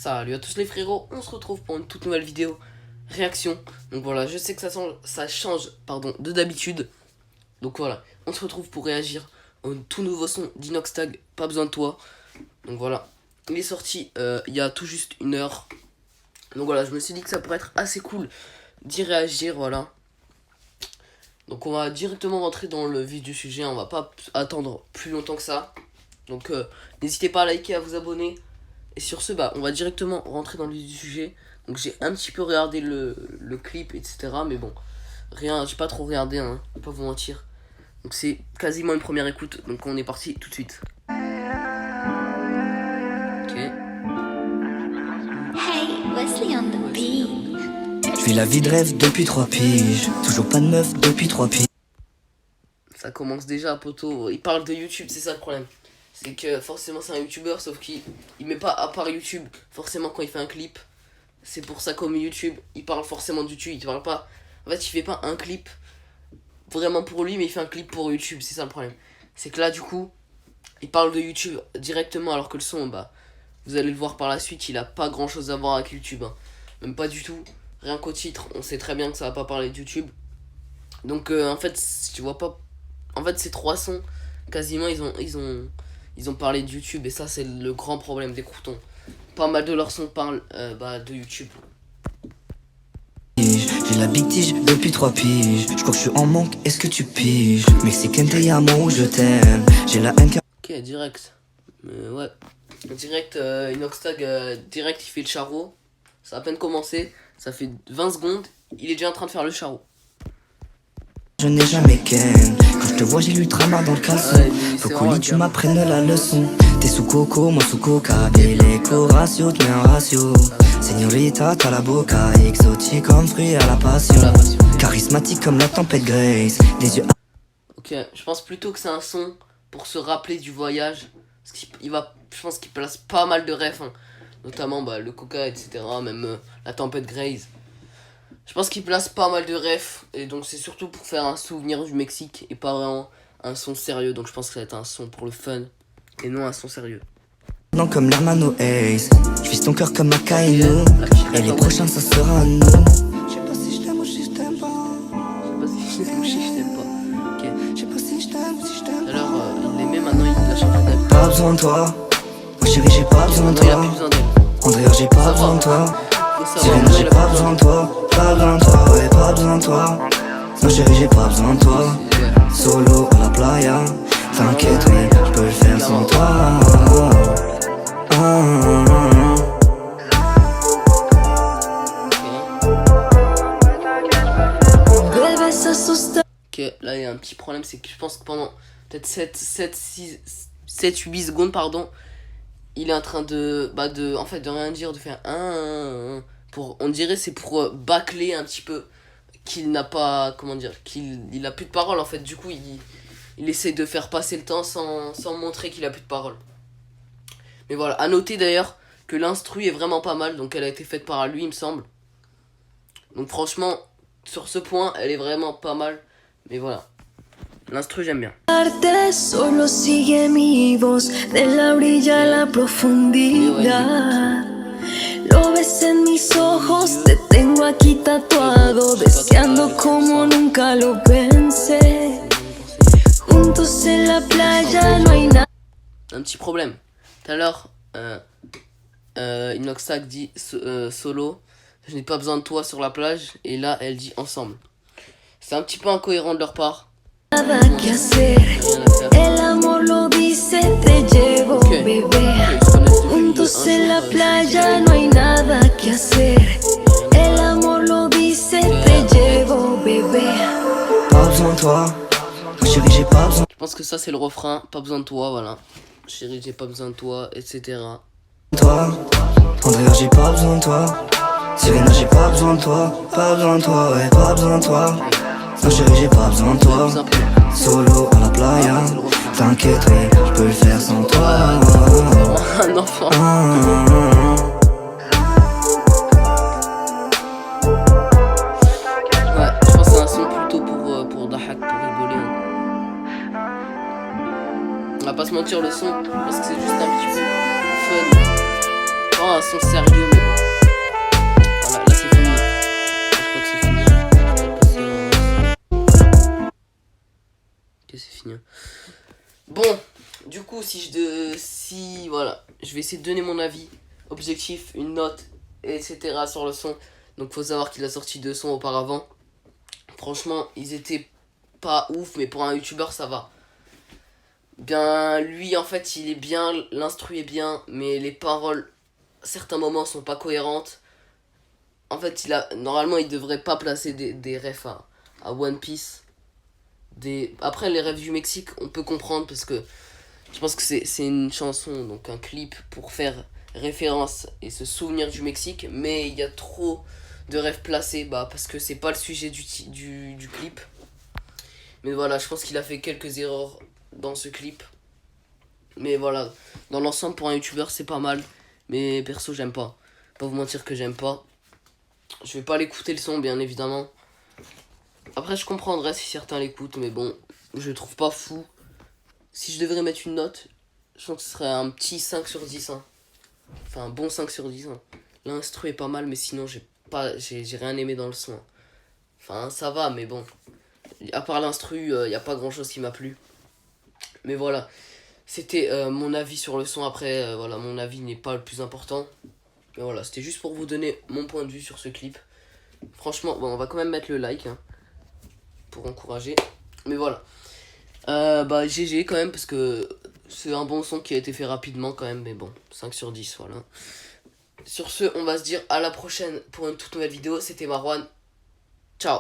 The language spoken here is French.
Salut à tous les frérots, on se retrouve pour une toute nouvelle vidéo réaction. Donc voilà, je sais que ça change de d'habitude. Donc voilà, on se retrouve pour réagir au tout nouveau son d'Inoxtag, Pas besoin de toi. Donc voilà, il est sorti il y a tout juste 1 heure. Donc voilà, je me suis dit que ça pourrait être assez cool d'y réagir, voilà. Donc on va directement rentrer dans le vif du sujet, on va pas attendre plus longtemps que ça. Donc n'hésitez pas à liker, à vous abonner. Et sur ce, on va directement rentrer dans le vif du sujet. Donc j'ai un petit peu regardé le clip, etc. Mais bon, rien, j'ai pas trop regardé, hein, je vais pas vous mentir. Donc c'est quasiment une première écoute, donc on est parti tout de suite. Ok. Hey, Wesley on the beat. Je vis la vie de rêve depuis 3 piges. Toujours pas de meuf depuis 3 piges. Ça commence déjà, poteau. Il parle de YouTube, c'est ça le problème. C'est que forcément c'est un youtubeur, sauf qu'il met pas à part YouTube. Forcément quand il fait un clip, c'est pour ça comme YouTube, il parle forcément de YouTube. Il parle pas. En fait, il fait pas un clip vraiment pour lui, mais il fait un clip pour YouTube. C'est ça le problème. C'est que là, du coup, il parle de YouTube directement, alors que le son, vous allez le voir par la suite, il a pas grand chose à voir avec YouTube, hein. Même pas du tout. Rien qu'au titre, on sait très bien que ça va pas parler de YouTube. Donc en fait, tu vois pas. En fait, ces 3 sons, quasiment, ils ont parlé de YouTube, et ça, c'est le grand problème des croutons. Pas mal de leurs sons parlent de YouTube. J'ai la big tige depuis 3 piges. Je crois que je suis en manque, est-ce que tu piges? Mexicain te amo, je t'aime. J'ai la haine. Ok, direct. Ouais. Direct, Inoxtag, direct, il fait le charreau. Ça a à peine commencé. Ça fait 20 secondes. Il est déjà en train de faire le charreau. Je n'ai jamais ken. Quand je te vois, j'ai l'ultramar dans le caleçon. Ouais, Faut c'est qu'au vraiment lit tu un m'apprennes la leçon. T'es sous coco, moi sous coca. Et l'éco ratio, tu mets un ratio. Señorita, t'as la boca. Exotique comme fruit à la passion. Charismatique comme la tempête Grace. Des yeux. Ok, je pense plutôt que c'est un son pour se rappeler du voyage. Parce qu'il va, je pense qu'il place pas mal de refs, hein. Notamment le coca, etc. Même la tempête Grace. Je pense qu'il place pas mal de refs. Et donc c'est surtout pour faire un souvenir du Mexique. Et pas vraiment un son sérieux. Donc je pense que ça va être un son pour le fun. Et non un son sérieux. Non comme l'hermano Ace. Je vise ton cœur comme Akainu. Et les prochains ça sera nous. Je sais pas si je t'aime ou si je t'aime pas. Je sais pas si je t'aime ou si je t'aime pas. Ok. Je sais pas si je t'aime ou si je t'aime pas. Alors il l'aimait, maintenant il l'a changé d'avis. Pas besoin de toi. Oh chérie j'ai pas besoin de Maintenant il a toi. plus besoin d'elle. Andrea j'ai pas besoin de toi. Faut Sirène savoir, j'ai pas besoin de toi. Pas besoin de toi, ouais pas besoin de toi. Non chérie j'ai pas besoin de toi. Solo à la playa. T'inquiète ouais, je peux le faire sans toi. Ok, là il y a un petit problème, c'est que je pense que pendant peut-être 7-8 secondes, il est en train en fait, de rien dire, de faire un pour, on dirait c'est pour bâcler un petit peu qu'il n'a pas, comment dire, il a plus de parole en fait. Du coup, il essaie de faire passer le temps sans montrer qu'il a plus de parole. Mais voilà, à noter d'ailleurs que l'instru est vraiment pas mal, donc elle a été faite par lui, il me semble. Donc franchement, sur ce point, elle est vraiment pas mal. Mais voilà, l'instru j'aime bien. Solo sigue mi voz de la orilla a la profundidad. Lo ves en mis ojos, te tengo aquí tatuado, deseando como nunca lo pensé. Juntos en la playa no hay nada. Un petit problème. Tout à l'heure, Inoxtag dit solo, je n'ai pas besoin de toi sur la plage. Et là, elle dit ensemble. C'est un petit peu incohérent de leur part. Nada que hacer. El amor lo dice, te llevo, bebé. Juntos en la playa no hay nada que hacer. El amor lo dice, te llevo, bebé. Pas besoin de toi. Oh chérie j'ai pas besoin Je pense que ça c'est le refrain. Pas besoin de toi, voilà. Chérie, j'ai pas besoin de toi, etc. de toi. Andrea j'ai pas besoin de toi. Sirène j'ai pas besoin de toi. Pas besoin de toi, ouais pas besoin de toi. Non chérie j'ai pas besoin de toi. Solo à la playa. T'inquiète ouais, je peux le faire sans toi. Un enfant. Ouais, je pense que c'est un son plutôt pour Dahak, pour rigoler, hein. On va pas se mentir, le son, parce que c'est juste un petit peu fun. Oh, un son son sérieux, mais bon. Voilà, là c'est fini. Je crois que c'est fini. Ok, c'est fini. Bon, du coup, voilà, je vais essayer de donner mon avis, objectif, une note, etc. sur le son. Donc faut savoir qu'il a sorti 2 sons auparavant. Franchement, ils étaient pas ouf, mais pour un youtubeur ça va. Bien, lui en fait il est bien, l'instru est bien, mais les paroles, à certains moments sont pas cohérentes. En fait, normalement il devrait pas placer des refs à One Piece. Après les refs du Mexique, on peut comprendre parce que je pense que c'est une chanson, donc un clip pour faire référence et se souvenir du Mexique, mais il y a trop de rêves placés, parce que c'est pas le sujet du clip. Mais voilà, je pense qu'il a fait quelques erreurs dans ce clip. Mais voilà, dans l'ensemble pour un youtubeur c'est pas mal, mais perso j'aime pas. Pas vous mentir que j'aime pas. Je vais pas l'écouter le son bien évidemment. Après je comprendrais si certains l'écoutent, mais bon, je le trouve pas fou. Si je devrais mettre une note, je pense que ce serait un petit 5 sur 10. Hein. Enfin, un bon 5 sur 10. Hein. L'instru est pas mal, mais sinon, j'ai rien aimé dans le son. Hein. Enfin, ça va, mais bon. À part l'instru, y a pas grand chose qui m'a plu. Mais voilà. C'était mon avis sur le son. Après, voilà, mon avis n'est pas le plus important. Mais voilà, c'était juste pour vous donner mon point de vue sur ce clip. Franchement, bon, on va quand même mettre le like. Hein, pour encourager. Mais voilà. GG quand même parce que c'est un bon son qui a été fait rapidement quand même, mais bon, 5 sur 10, voilà. Sur ce, on va se dire à la prochaine pour une toute nouvelle vidéo. C'était Marwan. Ciao.